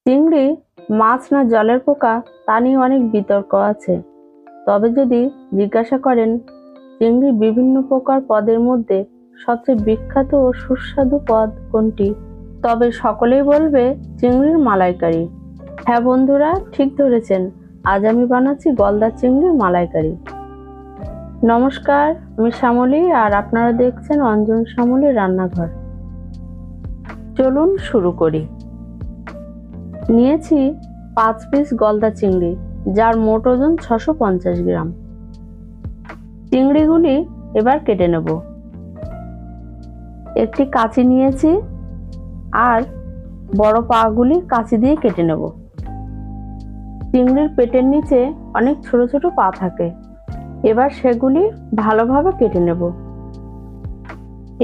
চিংড়ি মাছ না জলের পোকা তা নিয়ে অনেক বিতর্ক আছে। তবে যদি জিজ্ঞাসা করেন চিংড়ির বিভিন্ন প্রকার পদের মধ্যে সবচেয়ে বিখ্যাত ও সুস্বাদু পদ কোনটি, তবে সকলেই বলবে চিংড়ির মালাইকারি। হ্যাঁ বন্ধুরা, ঠিক ধরেছেন, আজ আমি বানাচ্ছি গলদা চিংড়ির মালাইকারি। নমস্কার, আমি শ্যামলী আর আপনারা দেখছেন অঞ্জন শ্যামলীর রান্নাঘর। চলুন শুরু করি। নিয়েছি 5 পিস গলদা চিংড়ি, যার মোট ওজন 650 গ্রাম। চিংড়িগুলি এবার কেটে নেব। একটি কাঁচি নিয়েছি আর বড় পাগুলি কাঁচি দিয়ে কেটে নেব। চিংড়ির পেটের নিচে অনেক ছোট ছোট পা থাকে, এবার সেগুলি ভালোভাবে কেটে নেব।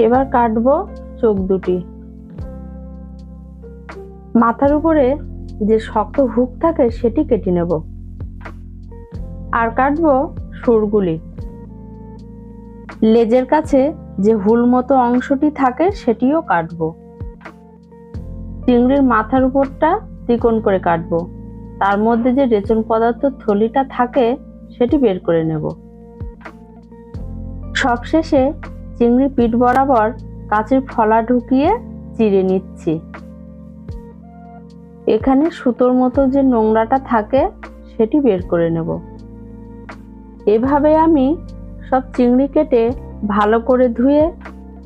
এবার কাটবো চোখ দুটি। মাথার উপরে যে শক্ত হুক থাকে সেটি কেটে নেব। আর কাটবো সুরগুলি। লেজের কাছে যে হুল মতো অংশটি থাকে সেটিও কাটবো। চিংড়ির মাথার উপরটা চিকন করে কাটবো। তার মধ্যে যে রেচন পদার্থ থলিটা থাকে সেটি বের করে নেব। সবশেষে চিংড়ি পিঠ বরাবর কাঁচের ফলা ঢুকিয়ে চিড়ে নিচ্ছি। এখানে সুতোর মতো যে নোংরাটা থাকে সেটি বের করে নেব। এভাবে আমি সব চিংড়ি কেটে ভালো করে ধুয়ে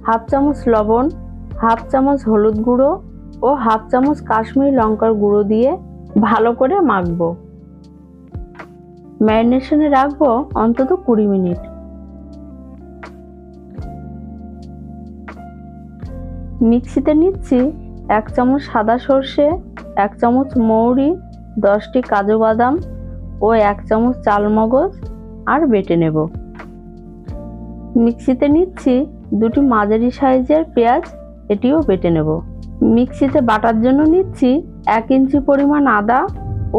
হাফ চামচ লবণ, হাফ চামচ হলুদ গুঁড়ো ও হাফ চামচ কাশ্মীরি লঙ্কার গুঁড়ো দিয়ে ভালো করে মাখবো। ম্যারিনেশনে রাখবো অন্তত 20 মিনিট। মিক্সিতে নিচ্ছি 1 চামচ সাদা সর্ষে, 1 চামচ মৌরি, 10টি কাজু বাদাম ও 1 চামচ চালমগজ আর বেটে নেব। মিক্সিতে নিচ্ছি 2টি মাঝারি সাইজের পেঁয়াজ, এটিও বেটে নেব। মিক্সিতে বাটার জন্য নিচ্ছি 1 ইঞ্চি পরিমাণ আদা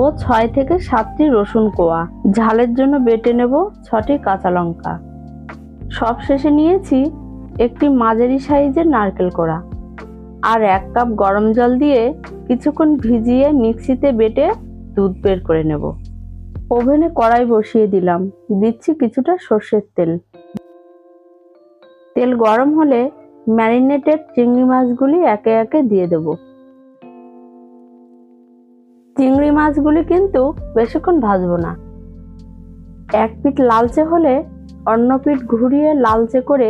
ও 6 থেকে 7টি রসুন কোয়া। ঝালের জন্য বেটে নেব 6টি কাঁচা লঙ্কা। সবশেষে নিয়েছি একটি মাঝারি সাইজের নারকেল কোড়া আর 1 কাপ গরম জল দিয়ে কিছুক্ষণ ভিজিয়ে মিক্সিতে বেটে দুধ বের করে নেব। ওভেনে কড়াই বসিয়ে দিলাম, দিচ্ছি কিছুটা সর্ষের তেল। তেল গরম হলে ম্যারিনেটেড চিংড়ি মাছগুলি একে একে দিয়ে দেব। চিংড়ি মাছগুলি কিন্তু বেশিক্ষণ ভাজবো না। এক পিঠ লালচে হলে অন্য পিঠ ঘুরিয়ে লালচে করে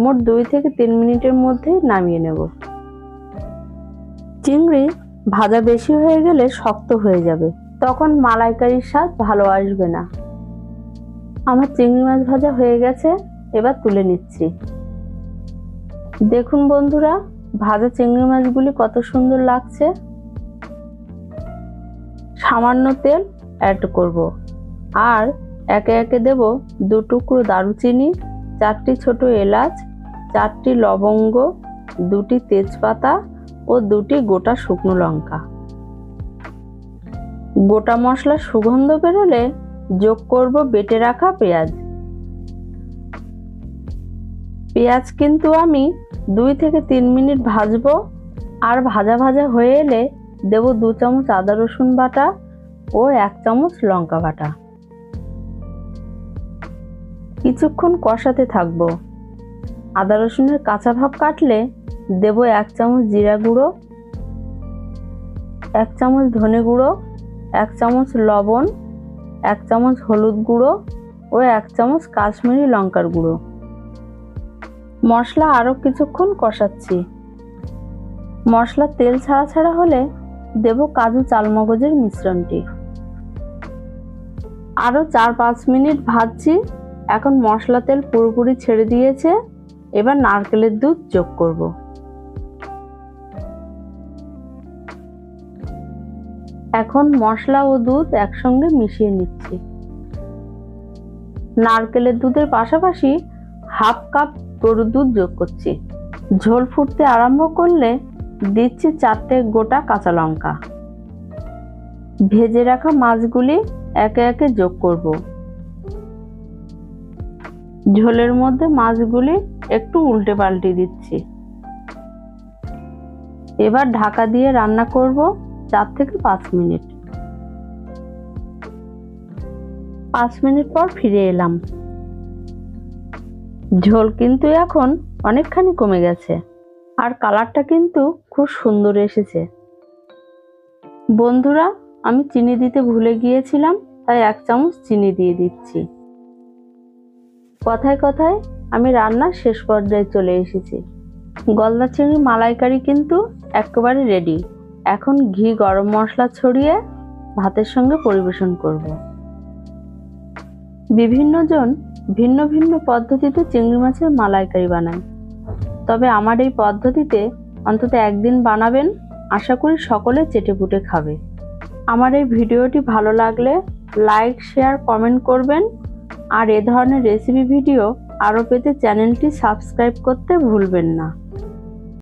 মোট 2 থেকে 3 মিনিটের মধ্যেই নামিয়ে নেব। চিংড়ি ভাজা বেশি হয়ে গেলে শক্ত হয়ে যাবে, তখন মালাইকারির স্বাদ ভালো আসবে না। আমার চিংড়ি মাছ ভাজা হয়ে গেছে, এবার তুলে নিচ্ছি। দেখুন বন্ধুরা, ভাজা চিংড়ি মাছগুলি কত সুন্দর লাগছে। সামান্য তেল অ্যাড করব আর একে একে দেব 2 টুকরো দারুচিনি, 4টি ছোট এলাচ, 4টি লবঙ্গ, 2টি তেজপাতা ও 2টি গোটা শুকনো লঙ্কা। গোটা মশলার সুগন্ধ বেরোলে যোগ করব বেটে রাখা পেঁয়াজ। পেঁয়াজ কিন্তু আমি 2 থেকে 3 মিনিট ভাজবো। আর ভাজা ভাজা হয়ে এলে দেব 2 চামচ আদা রসুন বাটা ও 1 চামচ লঙ্কা বাটা। কিছুক্ষণ কষাতে থাকবো। আদা রসুনের কাঁচা ভাব কাটলে দেব 1 চামচ জিরা গুঁড়ো, 1 চামচ ধনে গুঁড়ো, 1 চামচ লবণ, 1 চামচ হলুদ গুঁড়ো ও 1 চামচ কাশ্মীরি লঙ্কার গুঁড়ো। মশলা আরো কিছুক্ষণ কষাচ্ছি। মশলা তেল ছাড়া ছাড়া হলে দেব কাজু চালমগজের মিশ্রণটি। আরো 4-5 মিনিট ভাজছি। এখন মশলা তেল পুরোপুরি ছেড়ে দিয়েছে। এবার নারকেলের দুধ যোগ করব। এখন মশলা ও দুধ একসঙ্গে মিশিয়ে নিচ্ছি। নারকেলের দুধের পাশাপাশি হাফ কাপ গরুর দুধ যোগ করছি। ঝোল ফুটতে আরম্ভ করলে দিচ্ছি 4টে গোটা কাঁচা লঙ্কা। ভেজে রাখা মাছগুলি একে একে যোগ করব। ঝোলের মধ্যে মাছগুলি একটু উল্টে পাল্টে দিচ্ছি। এবার ঢাকা দিয়ে রান্না করব 4 থেকে 5 মিনিট। 5 মিনিট পর ফিরে এলাম। ঝোল কিন্তু এখন অনেকখানি কমে গেছে আর কালারটা কিন্তু খুব সুন্দর এসেছে। বন্ধুরা, আমি চিনি দিতে ভুলে গিয়েছিলাম, তাই 1 চামচ চিনি দিয়ে দিচ্ছি। কথায় কথায় আমি রান্নার শেষ পর্যায়ে চলে এসেছি। গলদা চিংড়ি মালাইকারি কিন্তু একেবারে রেডি। এখন ঘি গরম মশলা ছড়িয়ে ভাতের সঙ্গে পরিবেশন করব। বিভিন্ন জন ভিন্ন ভিন্ন পদ্ধতিতে চিংড়ি মাছের মালাইকারি বানায়, তবে আমার এই পদ্ধতিতে অন্তত একদিন বানাবেন, আশা করি সকলে চেটেপুটে খাবে। আমার এই ভিডিওটি ভালো লাগলে লাইক, শেয়ার, কমেন্ট করবেন আর এ ধরনের রেসিপি ভিডিও আরও পেতে চ্যানেলটি সাবস্ক্রাইব করতে ভুলবেন না।